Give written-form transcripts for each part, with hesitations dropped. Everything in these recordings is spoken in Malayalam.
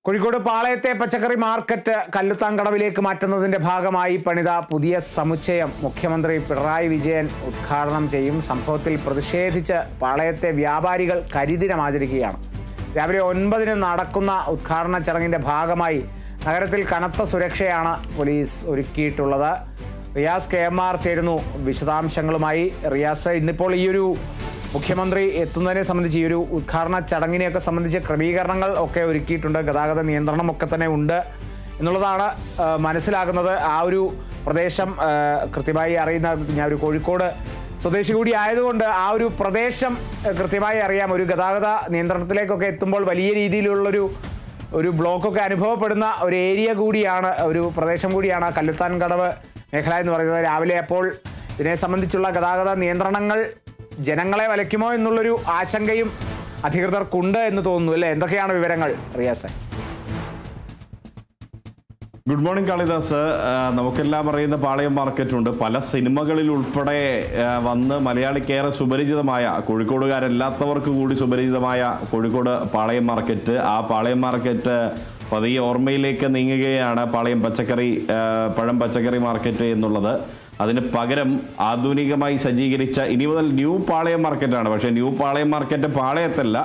കോഴിക്കോട് പാളയത്തെ പച്ചക്കറി മാർക്കറ്റ് കല്ലുത്താങ്കടവിലേക്ക് മാറ്റുന്നതിന്റെ ഭാഗമായി പണിത പുതിയ സമുച്ചയം മുഖ്യമന്ത്രി പിണറായി വിജയൻ ഉദ്ഘാടനം ചെയ്യും. സംഭവത്തിൽ പ്രതിഷേധിച്ച് പാളയത്തെ വ്യാപാരികൾ കരിദിനം ആചരിക്കുകയാണ്. രാവിലെ 9-ന് നടക്കുന്ന ഉദ്ഘാടന ചടങ്ങിന്റെ ഭാഗമായി നഗരത്തിൽ കനത്ത സുരക്ഷയാണ് പോലീസ് ഒരുക്കിയിട്ടുള്ളത്. റിയാസ് KMR ചേരുന്നു വിശദാംശങ്ങളുമായി. റിയാസ്, ഇന്നിപ്പോൾ ഈയൊരു മുഖ്യമന്ത്രി എത്തുന്നതിനെ സംബന്ധിച്ച്, ഈ ഒരു ഉദ്ഘാടന ചടങ്ങിനെയൊക്കെ സംബന്ധിച്ച് ക്രമീകരണങ്ങൾ ഒക്കെ ഒരുക്കിയിട്ടുണ്ട്, ഗതാഗത നിയന്ത്രണം ഒക്കെ തന്നെ ഉണ്ട് എന്നുള്ളതാണ് മനസ്സിലാകുന്നത്. ആ ഒരു പ്രദേശം കൃത്യമായി അറിയുന്ന ഞാൻ ഒരു കോഴിക്കോട് സ്വദേശി കൂടി ആയതുകൊണ്ട് ആ ഒരു പ്രദേശം കൃത്യമായി അറിയാം. ഒരു ഗതാഗത നിയന്ത്രണത്തിലേക്കൊക്കെ എത്തുമ്പോൾ വലിയ രീതിയിലുള്ളൊരു ബ്ലോക്കൊക്കെ അനുഭവപ്പെടുന്ന ഒരു ഏരിയ കൂടിയാണ്, ഒരു പ്രദേശം കൂടിയാണ് കല്ലുത്താൻകടവ് മേഖല എന്ന് പറയുന്നത്. രാവിലെ അപ്പോൾ ഇതിനെ സംബന്ധിച്ചുള്ള ഗതാഗത നിയന്ത്രണങ്ങൾ ജനങ്ങളെ വലയ്ക്കുമോ എന്നുള്ളൊരു ആശങ്കയും അധികൃതർക്കുണ്ട് എന്ന് തോന്നുന്നു, അല്ലേ? എന്തൊക്കെയാണ് വിവരങ്ങൾ, റിയാസ്? Good morning Kalidas. നമുക്കെല്ലാം അറിയുന്ന പാളയം മാർക്കറ്റുണ്ട്. പല സിനിമകളിൽ ഉൾപ്പെടെ വന്ന് മലയാളിക്കേറെ സുപരിചിതമായ, കോഴിക്കോടുകാരല്ലാത്തവർക്ക് കൂടി സുപരിചിതമായ കോഴിക്കോട് പാളയം മാർക്കറ്റ്. ആ പാളയം മാർക്കറ്റ് പതിയെ ഓർമ്മയിലേക്ക് നീങ്ങുകയാണ്. പാളയം പഴം പച്ചക്കറി മാർക്കറ്റ് എന്നുള്ളത്. അതിന് പകരം ആധുനികമായി സജ്ജീകരിച്ച ഇനി മുതൽ ന്യൂ പാളയം മാർക്കറ്റാണ്. പക്ഷേ ന്യൂ പാളയം മാർക്കറ്റ് പാളയത്തല്ല.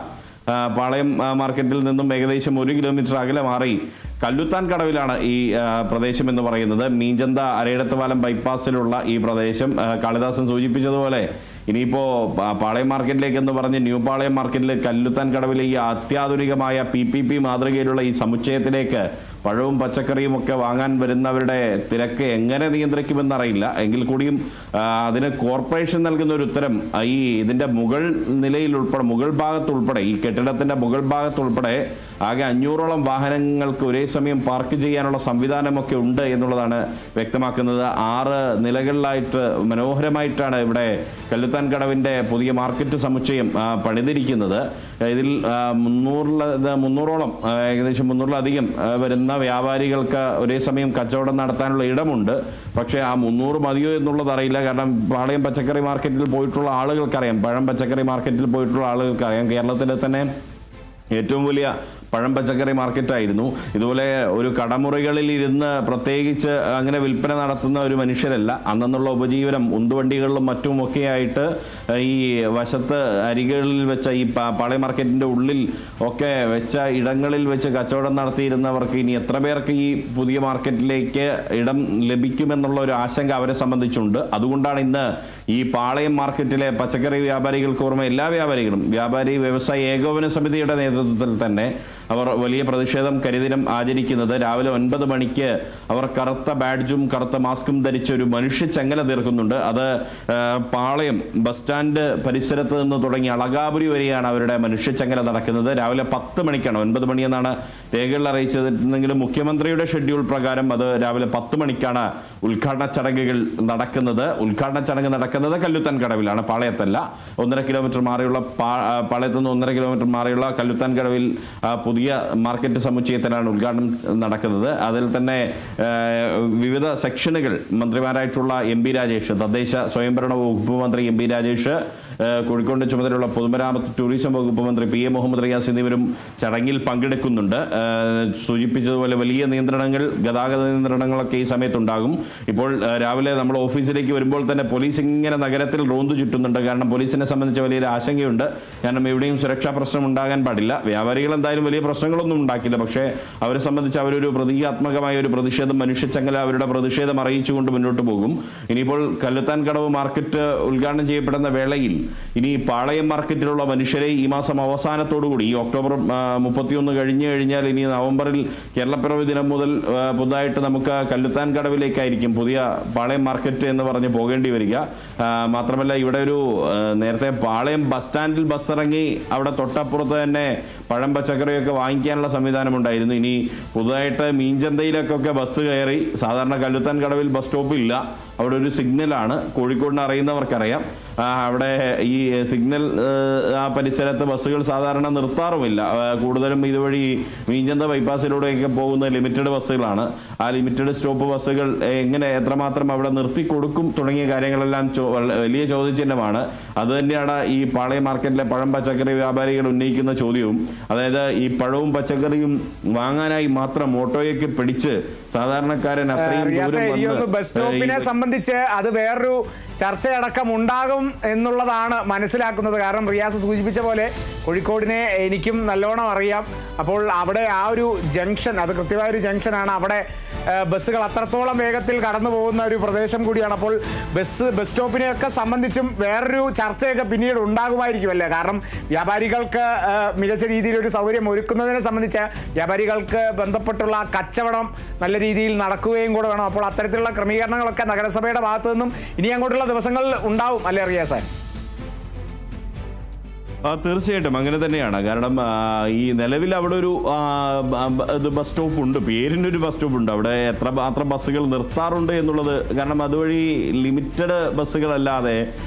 പാളയം മാർക്കറ്റിൽ നിന്നും ഏകദേശം 1 കിലോമീറ്റർ അകലെ മാറി കല്ലുത്താൻകടവിലാണ് ഈ പ്രദേശം എന്ന് പറയുന്നത്. മീഞ്ചന്ത അരയിടത്തുപാലം ബൈപ്പാസിലുള്ള ഈ പ്രദേശം കാളിദാസൻ സൂചിപ്പിച്ചതുപോലെ ഇനിയിപ്പോൾ പാളയം മാർക്കറ്റിലേക്ക് എന്ന് പറഞ്ഞ് ന്യൂ പാളയം മാർക്കറ്റിൽ കല്ലുത്താൻകടവിലെ ഈ അത്യാധുനികമായ PPP മാതൃകയിലുള്ള ഈ സമുച്ചയത്തിലേക്ക് പഴവും പച്ചക്കറിയും ഒക്കെ വാങ്ങാൻ വരുന്നവരുടെ തിരക്ക് എങ്ങനെ നിയന്ത്രിക്കുമെന്നറിയില്ല. എങ്കിൽ കൂടിയും അതിന് കോർപ്പറേഷൻ നൽകുന്ന ഒരു ഉത്തരം, ഇതിൻ്റെ മുകൾ നിലയിൽ ഉൾപ്പെടെ, മുകൾ ഭാഗത്തുൾപ്പെടെ, ഈ കെട്ടിടത്തിൻ്റെ മുകൾ ഭാഗത്തുൾപ്പെടെ ആകെ 500ഓളം വാഹനങ്ങൾക്ക് ഒരേ സമയം പാർക്ക് ചെയ്യാനുള്ള സംവിധാനമൊക്കെ ഉണ്ട് എന്നുള്ളതാണ് വ്യക്തമാക്കുന്നത്. 6 നിലകളിലായിട്ട് മനോഹരമായിട്ടാണ് ഇവിടെ കല്ലുത്താൻകടവിൻ്റെ പുതിയ മാർക്കറ്റ് സമുച്ചയം പണിതിരിക്കുന്നത്. ഇതിൽ 300ഓളം, ഏകദേശം 300-ലധികം വരുന്ന വ്യാപാരികൾക്ക് ഒരേ സമയം കച്ചവടം നടത്താനുള്ള ഇടമുണ്ട്. പക്ഷേ ആ 300 മതിയോ എന്നുള്ളത് അറിയില്ല. കാരണം പാളയം പച്ചക്കറി മാർക്കറ്റിൽ പോയിട്ടുള്ള ആളുകൾക്കറിയാം, പഴം പച്ചക്കറി മാർക്കറ്റിൽ പോയിട്ടുള്ള ആളുകൾക്കറിയാം, കേരളത്തിലെ തന്നെ ഏറ്റവും വലിയ പഴം പച്ചക്കറി മാർക്കറ്റായിരുന്നു. ഇതുപോലെ ഒരു കടമുറികളിൽ ഇരുന്ന് പ്രത്യേകിച്ച് അങ്ങനെ വിൽപ്പന നടത്തുന്ന ഒരു മനുഷ്യരല്ല. അന്നുള്ള ഉപജീവനം ഉന്തുവണ്ടികളിലും മറ്റുമൊക്കെ ആയിട്ട് ഈ വശത്ത് അരികളിൽ വെച്ച, ഈ പാളയം മാർക്കറ്റിൻ്റെ ഉള്ളിൽ ഒക്കെ വെച്ച ഇടങ്ങളിൽ വെച്ച് കച്ചവടം നടത്തിയിരുന്നവർക്ക് ഇനി എത്ര പേർക്ക് ഈ പുതിയ മാർക്കറ്റിലേക്ക് ഇടം ലഭിക്കുമെന്നുള്ള ഒരു ആശങ്ക അവരെ സംബന്ധിച്ചുണ്ട്. അതുകൊണ്ടാണ് ഇന്ന് ഈ പാളയം മാർക്കറ്റിലെ പച്ചക്കറി വ്യാപാരികൾക്ക് ഓർമ്മ, എല്ലാ വ്യാപാരികളും, വ്യാപാരി വ്യവസായ ഏകോപന സമിതിയുടെ നേതൃത്വത്തിൽ തന്നെ അവർ വലിയ പ്രതിഷേധം കരിദിനം ആചരിക്കുന്നത്. രാവിലെ 9 മണിക്ക് അവർ കറുത്ത ബാഡ്ജും കറുത്ത മാസ്കും ധരിച്ച് ഒരു മനുഷ്യച്ചങ്ങല തീർക്കുന്നുണ്ട്. അത് പാളയം ബസ് സ്റ്റാൻഡ് പരിസരത്ത് നിന്ന് തുടങ്ങി അളകാപുരി വരെയാണ് അവരുടെ മനുഷ്യച്ചങ്ങല നടക്കുന്നത്. രാവിലെ 10 മണിക്കാണ്, 9 മണിയെന്നാണ് രേഖകൾ അറിയിച്ചതെങ്കിലും മുഖ്യമന്ത്രിയുടെ ഷെഡ്യൂൾ പ്രകാരം അത് രാവിലെ 10 മണിക്കാണ് ഉദ്ഘാടന ചടങ്ങുകൾ നടക്കുന്നത്. ഉദ്ഘാടന ചടങ്ങ് നടക്കുന്നത് കല്ലുത്താൻകടവിലാണ്, പാളയത്തല്ല. 1.5 കിലോമീറ്റർ മാറിയുള്ള, പാളയത്ത് നിന്ന് 1.5 കിലോമീറ്റർ മാറിയുള്ള കല്ലുത്താൻകടവിൽ പുതിയ മാർക്കറ്റ് സമുച്ചയത്തിലാണ് ഉദ്ഘാടനം നടക്കുന്നത്. അതിൽ തന്നെ വിവിധ സെക്ഷനുകൾ മന്ത്രിമാരായിട്ടുള്ള MP രാജേഷ്, തദ്ദേശ സ്വയംഭരണ വകുപ്പ് മന്ത്രി MP രാജേഷ്, കോഴിക്കോടിന്റെ ചുമതലയുള്ള പൊതുമരാമത്ത് ടൂറിസം വകുപ്പ് മന്ത്രി PA മുഹമ്മദ് റിയാസ് എന്നിവരും ചടങ്ങിൽ പങ്കെടുക്കുന്നുണ്ട്. സൂചിപ്പിച്ചതുപോലെ വലിയ നിയന്ത്രണങ്ങൾ, ഗതാഗത നിയന്ത്രണങ്ങളൊക്കെ ഈ സമയത്തുണ്ടാകും. ഇപ്പോൾ രാവിലെ നമ്മൾ ഓഫീസിലേക്ക് വരുമ്പോൾ തന്നെ പോലീസ് ഇങ്ങനെ നഗരത്തിൽ റോന്തു ചുറ്റുന്നുണ്ട്. കാരണം പോലീസിനെ സംബന്ധിച്ച് വലിയൊരു ആശങ്കയുണ്ട്. കാരണം എവിടെയും സുരക്ഷാ പ്രശ്നം ഉണ്ടാകാൻ പാടില്ല. വ്യാപാരികൾ എന്തായാലും വലിയ പ്രശ്നങ്ങളൊന്നും ഉണ്ടാക്കില്ല. പക്ഷേ അവരെ സംബന്ധിച്ച് അവരൊരു പ്രതീകാത്മകമായ ഒരു പ്രതിഷേധം, മനുഷ്യച്ചങ്ങല അവരുടെ പ്രതിഷേധം അറിയിച്ചുകൊണ്ട് മുന്നോട്ട് പോകും. ഇനിയിപ്പോൾ കല്ലുത്താൻകടവ് മാർക്കറ്റ് ഉദ്ഘാടനം ചെയ്യപ്പെടുന്ന വേളയിൽ ഇനി പാളയം മാർക്കറ്റിലുള്ള മനുഷ്യരെ ഈ മാസം അവസാനത്തോടുകൂടി, ഈ ഒക്ടോബർ 31 കഴിഞ്ഞു കഴിഞ്ഞാൽ ഇനി നവംബറിൽ കേരളപ്പിറവി ദിനം മുതൽ പുതുതായിട്ട് നമുക്ക് കല്ലുത്താൻകടവിലേക്കായിരിക്കും പുതിയ പാളയം മാർക്കറ്റ് എന്ന് പറഞ്ഞ് പോകേണ്ടി വരിക. മാത്രമല്ല ഇവിടെ ഒരു നേരത്തെ പാളയം ബസ് സ്റ്റാൻഡിൽ ബസ് ഇറങ്ങി അവിടെ തൊട്ടപ്പുറത്ത് തന്നെ പഴം പച്ചക്കറിയൊക്കെ വാങ്ങിക്കാനുള്ള സംവിധാനം ഉണ്ടായിരുന്നു. ഇനി പുതുതായിട്ട് മീഞ്ചന്തയിലേക്കൊക്കെ ബസ് കയറി, സാധാരണ കല്ലുത്താൻകടവിൽ ബസ് സ്റ്റോപ്പില്ല, അവിടെ ഒരു സിഗ്നലാണ്, കോഴിക്കോടിനെ അറിയുന്നവർക്കറിയാം. അവിടെ ഈ സിഗ്നൽ ആ പരിസരത്ത് ബസ്സുകൾ സാധാരണ നിർത്താറുമില്ല. കൂടുതലും ഇതുവഴി മീഞ്ചന്ത ബൈപ്പാസിലൂടെയൊക്കെ പോകുന്ന ലിമിറ്റഡ് ബസ്സുകളാണ്. ആ ലിമിറ്റഡ് സ്റ്റോപ്പ് ബസ്സുകൾ എങ്ങനെ എത്രമാത്രം അവിടെ നിർത്തി കൊടുക്കും തുടങ്ങിയ കാര്യങ്ങളെല്ലാം വലിയ ചോദ്യചിഹ്നമാണ്. അതുതന്നെയാണ് ഈ പാളയം മാർക്കറ്റിലെ പഴം പച്ചക്കറി വ്യാപാരികൾ ഉന്നയിക്കുന്ന ചോദ്യവും. അതായത് ഈ പഴവും പച്ചക്കറിയും വാങ്ങാനായി മാത്രം ഓട്ടോയൊക്കെ പിടിച്ച് സാധാരണക്കാരൻ അത്രയും ബസ് സ്റ്റോപ്പിനെ സംബന്ധിച്ച് അത് വേറൊരു ചർച്ചയടക്കം ഉണ്ടാകും എന്നുള്ളതാണ് മനസ്സിലാക്കുന്നത്. കാരണം റിയാസ് സൂചിപ്പിച്ച പോലെ കോഴിക്കോടിനെ എനിക്കും നല്ലോണം അറിയാം. അപ്പോൾ അവിടെ ആ ഒരു ജംഗ്ഷൻ, അത് കൃത്യമായൊരു ജംഗ്ഷനാണ്. അവിടെ ബസ്സുകൾ അത്രത്തോളം വേഗത്തിൽ കടന്നു പോകുന്ന ഒരു പ്രദേശം കൂടിയാണ്. അപ്പോൾ ബസ് സ്റ്റോപ്പിനെയൊക്കെ സംബന്ധിച്ചും വേറൊരു ചർച്ചയൊക്കെ പിന്നീട് ഉണ്ടാകുമായിരിക്കും അല്ലേ? കാരണം വ്യാപാരികൾക്ക് മികച്ച രീതിയിൽ ഒരു സൗകര്യം ഒരുക്കുന്നതിനെ സംബന്ധിച്ച് വ്യാപാരികൾക്ക് ബന്ധപ്പെട്ടുള്ള കച്ചവടം നല്ല രീതിയിൽ നടക്കുകയും കൂടെ വേണം. അപ്പോൾ അത്തരത്തിലുള്ള ക്രമീകരണങ്ങളൊക്കെ നഗരസഭയുടെ ഭാഗത്തു നിന്നും ഇനി അങ്ങോട്ടുള്ള ദിവസങ്ങൾ ഉണ്ടാവും അല്ലേ റിയാസ്? തീർച്ചയായിട്ടും അങ്ങനെ തന്നെയാണ്. കാരണം ഈ നിലവിൽ അവിടെ ഒരു ബസ് സ്റ്റോപ്പ് ഉണ്ട്, പേരിൻ്റെ ഒരു ബസ് സ്റ്റോപ്പ് ഉണ്ട്. അവിടെ എത്രമാത്രം ബസ്സുകൾ നിർത്താറുണ്ട് എന്നുള്ളത്, കാരണം അതുവഴി ലിമിറ്റഡ് ബസ്സുകളല്ലാതെ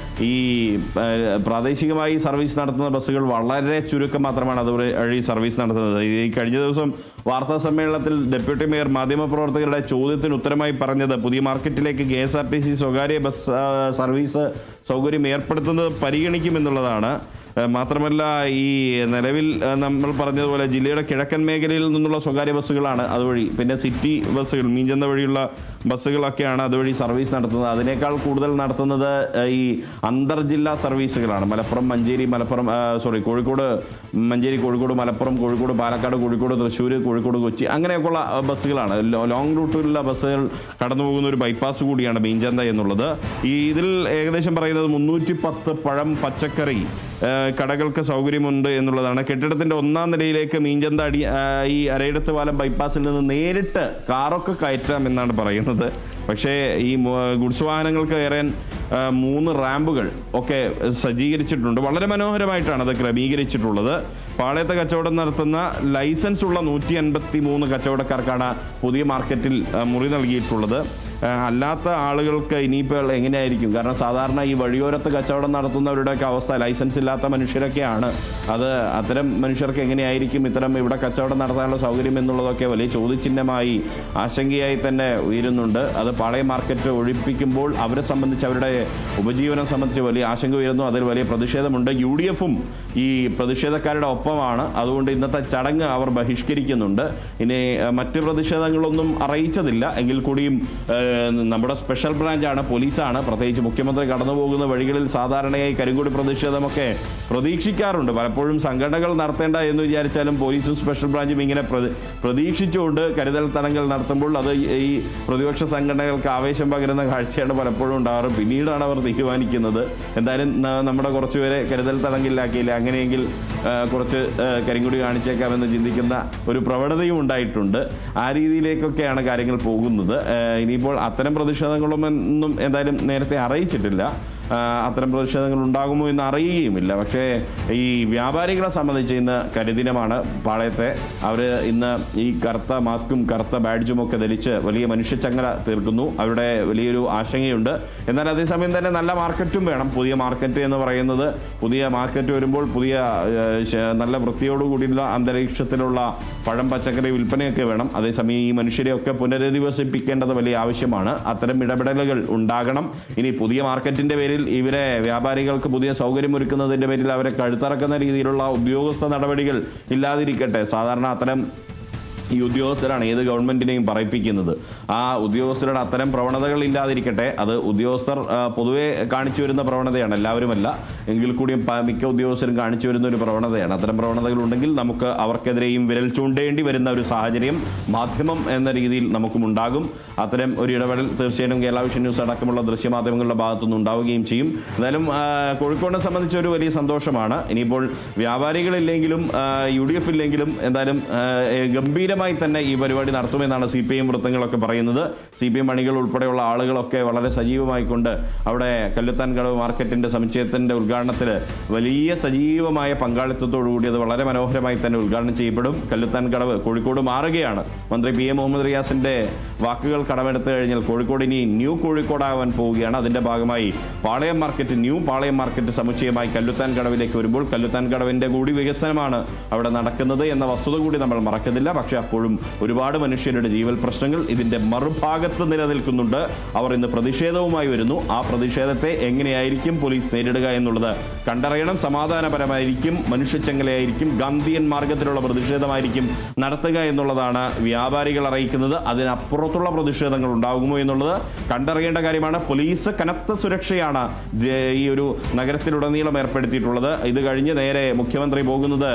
ഈ പ്രാദേശികമായി സർവീസ് നടത്തുന്ന ബസ്സുകൾ വളരെ ചുരുക്കം മാത്രമാണ് അതുവഴി സർവീസ് നടത്തുന്നത്. ഈ കഴിഞ്ഞ ദിവസം വാർത്താ സമ്മേളനത്തിൽ ഡെപ്യൂട്ടി മേയർ മാധ്യമപ്രവർത്തകരുടെ ചോദ്യത്തിന് ഉത്തരമായി പറഞ്ഞത് പുതിയ മാർക്കറ്റിലേക്ക് KSRTC സ്വകാര്യ ബസ് സർവീസ് സൗകര്യം ഏർപ്പെടുത്തുന്നത് പരിഗണിക്കുമെന്നുള്ളതാണ്. മാത്രമല്ല ഈ നിലവിൽ നമ്മൾ പറഞ്ഞതുപോലെ ജില്ലയുടെ കിഴക്കൻ മേഖലയിൽ നിന്നുള്ള സ്വകാര്യ ബസ്സുകളാണ് അതുവഴി, പിന്നെ സിറ്റി ബസ്സുകൾ മീഞ്ചന്ത വഴിയുള്ള ബസ്സുകളൊക്കെയാണ് അതുവഴി സർവീസ് നടത്തുന്നത്. അതിനേക്കാൾ കൂടുതൽ നടത്തുന്നത് ഈ അന്തർജില്ലാ സർവീസുകളാണ്. കോഴിക്കോട് മഞ്ചേരി, കോഴിക്കോട് മലപ്പുറം, കോഴിക്കോട് പാലക്കാട്, കോഴിക്കോട് തൃശ്ശൂർ, കോഴിക്കോട് കൊച്ചി, അങ്ങനെയൊക്കെയുള്ള ബസ്സുകളാണ്. ലോങ് റൂട്ടിലുള്ള ബസ്സുകൾ കടന്നു പോകുന്ന ഒരു ബൈപ്പാസ് കൂടിയാണ് മീഞ്ചന്ത എന്നുള്ളത്. ഇതിൽ ഏകദേശം പറയുന്നത് 310 പഴം പച്ചക്കറി കടകൾക്ക് സൗകര്യമുണ്ട് എന്നുള്ളതാണ്. കെട്ടിടത്തിന്റെ 1ാം നിലയിലേക്ക് മീഞ്ചന്ത ഈ അരയിടത്ത് പാലം ബൈപ്പാസിൽ നിന്ന് നേരിട്ട് കാറൊക്കെ കയറ്റാം എന്നാണ് പറയുന്നത്. പക്ഷേ ഈ ഗുഡ്സ് വാഹനങ്ങൾക്ക് കയറാൻ 3 റാമ്പുകൾ ഒക്കെ സജ്ജീകരിച്ചിട്ടുണ്ട്. വളരെ മനോഹരമായിട്ടാണ് അത് ക്രമീകരിച്ചിട്ടുള്ളത്. പാളയത്തെ കച്ചവടം നടത്തുന്ന ലൈസൻസ് ഉള്ള 153 കച്ചവടക്കാർക്കാണ് പുതിയ മാർക്കറ്റിൽ മുറി നൽകിയിട്ടുള്ളത്. അല്ലാത്ത ആളുകൾക്ക് ഇനിയിപ്പോൾ എങ്ങനെയായിരിക്കും? കാരണം സാധാരണ ഈ വഴിയോരത്ത് കച്ചവടം നടത്തുന്നവരുടെയൊക്കെ അവസ്ഥ, ലൈസൻസ് ഇല്ലാത്ത മനുഷ്യരൊക്കെയാണ്. അത്തരം മനുഷ്യർക്ക് എങ്ങനെയായിരിക്കും ഇത്തരം ഇവിടെ കച്ചവടം നടത്താനുള്ള സൗകര്യം എന്നുള്ളതൊക്കെ വലിയ ചോദ്യചിഹ്നമായി ആശങ്കയായി തന്നെ ഉയരുന്നുണ്ട്. അത് പാളയം മാർക്കറ്റ് ഒഴിപ്പിക്കുമ്പോൾ അവരെ സംബന്ധിച്ച്, അവരുടെ ഉപജീവനം സംബന്ധിച്ച് വലിയ ആശങ്ക ഉയരുന്നു. അതിൽ വലിയ പ്രതിഷേധമുണ്ട്. UDFും ഈ പ്രതിഷേധക്കാരുടെ ഒപ്പമാണ്. അതുകൊണ്ട് ഇന്നത്തെ ചടങ്ങ് അവർ ബഹിഷ്കരിക്കുന്നുണ്ട്. ഇനി മറ്റ് പ്രതിഷേധങ്ങളൊന്നും അറിയിച്ചതില്ല എങ്കിൽ കൂടിയും നമ്മുടെ സ്പെഷ്യൽ ബ്രാഞ്ചാണ്, പോലീസാണ്. പ്രത്യേകിച്ച് മുഖ്യമന്ത്രി കടന്നു പോകുന്ന വഴികളിൽ സാധാരണയായി കരിങ്കൊടി പ്രതിഷേധമൊക്കെ പ്രതീക്ഷിക്കാറുണ്ട്. പലപ്പോഴും സംഘടനകൾ നടത്തേണ്ട എന്ന് വിചാരിച്ചാലും പോലീസും സ്പെഷ്യൽ ബ്രാഞ്ചും ഇങ്ങനെ പ്രതീക്ഷിച്ചുകൊണ്ട് കരുതൽ തടങ്കൽ നടത്തുമ്പോൾ അത് ഈ പ്രതിപക്ഷ സംഘടനകൾക്ക് ആവേശം പകരുന്ന കാഴ്ചയാണ് പലപ്പോഴും ഉണ്ടാകാറ്. പിന്നീടാണ് അവർ തീരുമാനിക്കുന്നത് എന്തായാലും നമ്മുടെ കുറച്ചുപേരെ കരുതൽ തടങ്കലിലാക്കിയില്ല, അങ്ങനെയെങ്കിൽ കുറച്ച് കരിങ്കൊടി കാണിച്ചേക്കാമെന്ന് ചിന്തിക്കുന്ന ഒരു പ്രവണതയും ഉണ്ടായിട്ടുണ്ട്. ആ രീതിയിലേക്കൊക്കെയാണ് കാര്യങ്ങൾ പോകുന്നത്. ഇനിയിപ്പോൾ അത്തരം പ്രതിഷേധങ്ങളൊന്നും എന്തായാലും നേരത്തെ അറിയിച്ചിട്ടില്ല. അത്തരം പ്രതിഷേധങ്ങൾ ഉണ്ടാകുമോ എന്ന് അറിയുകയുമില്ല. പക്ഷേ ഈ വ്യാപാരികളെ സംബന്ധിച്ച് ഇന്ന് കരിദിനമാണ്. പാളയത്തെ അവർ ഇന്ന് ഈ കറുത്ത മാസ്കും കറുത്ത ബാഡ്ജും ഒക്കെ ധരിച്ച് വലിയ മനുഷ്യച്ചങ്ങല തീർക്കുന്നു. അവരുടെ വലിയൊരു ആശങ്കയുണ്ട്. എന്നാൽ അതേസമയം തന്നെ നല്ല മാർക്കറ്റും വേണം. പുതിയ മാർക്കറ്റ് എന്ന് പറയുന്നത്, പുതിയ മാർക്കറ്റ് വരുമ്പോൾ പുതിയ നല്ല വൃത്തിയോടുകൂടിയുള്ള അന്തരീക്ഷത്തിലുള്ള പഴം പച്ചക്കറി വിൽപ്പനയൊക്കെ വേണം. അതേസമയം ഈ മനുഷ്യരെയൊക്കെ പുനരധിവസിപ്പിക്കേണ്ടത് വലിയ ആവശ്യമാണ്. അത്തരം ഇടപെടലുകൾ ഉണ്ടാകണം. ഇനി പുതിയ മാർക്കറ്റിൻ്റെ പേരിൽ ഇവരെ വ്യാപാരികൾക്ക് പുതിയ സൗകര്യമൊരുക്കുന്നതിൻ്റെ പേരിൽ അവരെ കഴുത്തറക്കുന്ന രീതിയിലുള്ള ഉദ്യോഗസ്ഥ നടപടികൾ ഇല്ലാതിരിക്കട്ടെ. സാധാരണ അത്തരം ഈ ഉദ്യോഗസ്ഥരാണ് ഏത് ഗവൺമെൻറ്റിനെയും പറയിപ്പിക്കുന്നത്. ആ ഉദ്യോഗസ്ഥരുടെ അത്തരം പ്രവണതകൾ ഇല്ലാതിരിക്കട്ടെ. അത് ഉദ്യോഗസ്ഥർ പൊതുവെ കാണിച്ചു വരുന്ന പ്രവണതയാണ്, എല്ലാവരുമല്ല എങ്കിൽ കൂടിയും മിക്ക ഉദ്യോഗസ്ഥരും കാണിച്ചു വരുന്ന ഒരു പ്രവണതയാണ്. അത്തരം പ്രവണതകളുണ്ടെങ്കിൽ നമുക്ക് അവർക്കെതിരെയും വിരൽ ചൂണ്ടേണ്ടി വരുന്ന ഒരു സാഹചര്യം മാധ്യമം എന്ന രീതിയിൽ നമുക്കും ഉണ്ടാകും. അത്തരം ഒരു ഇടപെടൽ തീർച്ചയായും കേരള വിഷൻ ന്യൂസ് അടക്കമുള്ള ദൃശ്യമാധ്യമങ്ങളുടെ ഭാഗത്തുനിന്ന് ഉണ്ടാവുകയും ചെയ്യും. എന്തായാലും കോഴിക്കോടിനെ സംബന്ധിച്ച് ഒരു വലിയ സന്തോഷമാണ്. ഇനിയിപ്പോൾ വ്യാപാരികളില്ലെങ്കിലും UDF ഇല്ലെങ്കിലും എന്തായാലും ഗംഭീര ഗംഭീരമായി തന്നെ ഈ പരിപാടി നടത്തുമെന്നാണ് CPM വൃത്തങ്ങളൊക്കെ പറയുന്നത്. CPM അണികൾ ഉൾപ്പെടെയുള്ള ആളുകളൊക്കെ വളരെ സജീവമായിക്കൊണ്ട് അവിടെ കല്ലുത്താൻ കടവ് മാർക്കറ്റിന്റെ സമുച്ചയത്തിന്റെ ഉദ്ഘാടനത്തിൽ വലിയ സജീവമായ പങ്കാളിത്തത്തോടുകൂടി അത് വളരെ മനോഹരമായി തന്നെ ഉദ്ഘാടനം ചെയ്യപ്പെടും. കല്ലുത്താൻ കടവ് കോഴിക്കോട് മാറുകയാണ്. മന്ത്രി PM മുഹമ്മദ് റിയാസിന്റെ വാക്കുകൾ കടമെടുത്തു കഴിഞ്ഞാൽ കോഴിക്കോട് ഇനി ന്യൂ കോഴിക്കോടാവാൻ പോവുകയാണ്. അതിന്റെ ഭാഗമായി പാളയം മാർക്കറ്റ്, ന്യൂ പാളയം മാർക്കറ്റ് സമുച്ചയമായി കല്ലുത്താൻ കടവിലേക്ക് വരുമ്പോൾ കല്ലുത്താൻ കടവിന്റെ കൂടി വികസനമാണ് അവിടെ നടക്കുന്നത് എന്ന വസ്തുത കൂടി നമ്മൾ മറക്കുന്നില്ല. പക്ഷേ അപ്പോഴും ഒരുപാട് മനുഷ്യരുടെ ജീവൽ പ്രശ്നങ്ങൾ ഇതിന്റെ മറുഭാഗത്ത് നിലനിൽക്കുന്നുണ്ട്. അവർ ഇന്ന് പ്രതിഷേധവുമായി വരുന്നു. ആ പ്രതിഷേധത്തെ എങ്ങനെയായിരിക്കും പോലീസ് നേരിടുക എന്നുള്ളത് കണ്ടറിയണം. സമാധാനപരമായിരിക്കും, മനുഷ്യച്ചങ്ങലയായിരിക്കും, ഗാന്ധിയൻ മാർഗത്തിലുള്ള പ്രതിഷേധമായിരിക്കും നടത്തുക എന്നുള്ളതാണ് വ്യാപാരികൾ അറിയിക്കുന്നത്. അതിനപ്പുറത്തുള്ള പ്രതിഷേധങ്ങൾ ഉണ്ടാകുമോ എന്നുള്ളത് കണ്ടറിയേണ്ട കാര്യമാണ്. പോലീസ് കനത്ത സുരക്ഷയാണ് ഈ ഒരു നഗരത്തിലുടനീളം ഏർപ്പെടുത്തിയിട്ടുള്ളത്. ഇത് കഴിഞ്ഞ് നേരെ മുഖ്യമന്ത്രി പോകുന്നത്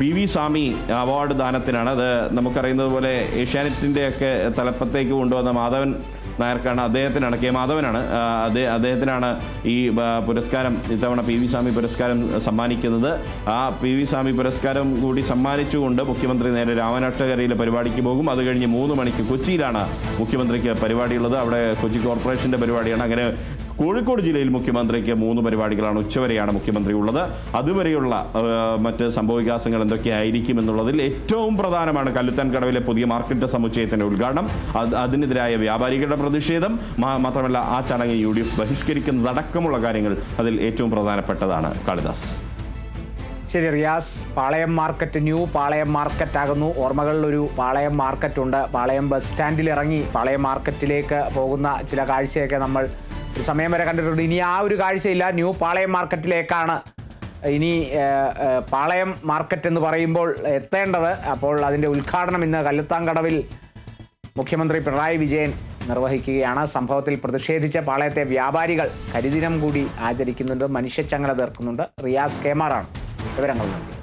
PV സ്വാമി അവാർഡ് ദാനത്തിനാണ്. അത് നമുക്കറിയുന്നത് പോലെ ഏഷ്യാനെറ്റിൻ്റെയൊക്കെ തലപ്പത്തേക്ക് കൊണ്ടുവന്ന മാധവൻ നായർക്കാണ്, അദ്ദേഹത്തിനാണ്, K. മാധവനാണ്, അദ്ദേഹത്തിനാണ് ഈ പുരസ്കാരം ഇത്തവണ PV സ്വാമി പുരസ്കാരം സമ്മാനിക്കുന്നത്. ആ PV സ്വാമി പുരസ്കാരം കൂടി സമ്മാനിച്ചുകൊണ്ട് മുഖ്യമന്ത്രി നേരെ രാമനാട്ടുകരയിലെ പരിപാടിക്ക് പോകും. അത് കഴിഞ്ഞ് 3 മണിക്ക് കൊച്ചിയിലാണ് മുഖ്യമന്ത്രിക്ക് പരിപാടിയുള്ളത്. അവിടെ കൊച്ചി കോർപ്പറേഷൻ്റെ പരിപാടിയാണ്. അങ്ങനെ കോഴിക്കോട് ജില്ലയിൽ മുഖ്യമന്ത്രിക്ക് 3 പരിപാടികളാണ്. ഉച്ചവരെയാണ് മുഖ്യമന്ത്രി ഉള്ളത്. അതുവരെയുള്ള മറ്റ് സംഭവവികാസങ്ങൾ എന്തൊക്കെയായിരിക്കും എന്നുള്ളതിൽ ഏറ്റവും പ്രധാനമാണ് കല്ലുത്താൻ കടവിലെ പുതിയ മാർക്കറ്റ് സമുച്ചയത്തിൻ്റെ ഉദ്ഘാടനം, അതിനെതിരായ വ്യാപാരികളുടെ പ്രതിഷേധം, മാത്രമല്ല ആ ചടങ്ങ് UDF ബഹിഷ്കരിക്കുന്നതടക്കമുള്ള കാര്യങ്ങൾ അതിൽ ഏറ്റവും പ്രധാനപ്പെട്ടതാണ്. കാളിദാസ്. ശരി റിയാസ്, പാളയം മാർക്കറ്റ് ന്യൂ പാളയം മാർക്കറ്റ് ആകുന്നു. ഓർമ്മകളിലൊരു പാളയം മാർക്കറ്റ് ഉണ്ട്. പാളയം ബസ് സ്റ്റാൻഡിൽ ഇറങ്ങി പാളയം മാർക്കറ്റിലേക്ക് പോകുന്ന ചില കാഴ്ചയൊക്കെ നമ്മൾ ഒരു സമയം വരെ കണ്ടിട്ടുണ്ട്. ഇനി ആ ഒരു കാഴ്ചയില്ല. ന്യൂ പാളയം മാർക്കറ്റിലേക്കാണ് ഇനി പാളയം മാർക്കറ്റ് എന്ന് പറയുമ്പോൾ എത്തേണ്ടത്. അപ്പോൾ അതിൻ്റെ ഉദ്ഘാടനം ഇന്ന് കല്ലുത്താങ്കടവിൽ മുഖ്യമന്ത്രി പിണറായി വിജയൻ നിർവഹിക്കുകയാണ്. സംഭവത്തിൽ പ്രതിഷേധിച്ച് പാളയത്തെ വ്യാപാരികൾ കരിദിനം കൂടി ആചരിക്കുന്നുണ്ട്, മനുഷ്യച്ചങ്ങല തീർക്കുന്നുണ്ട്. റിയാസ് KMാറാണ് വിവരങ്ങൾ നൽകി.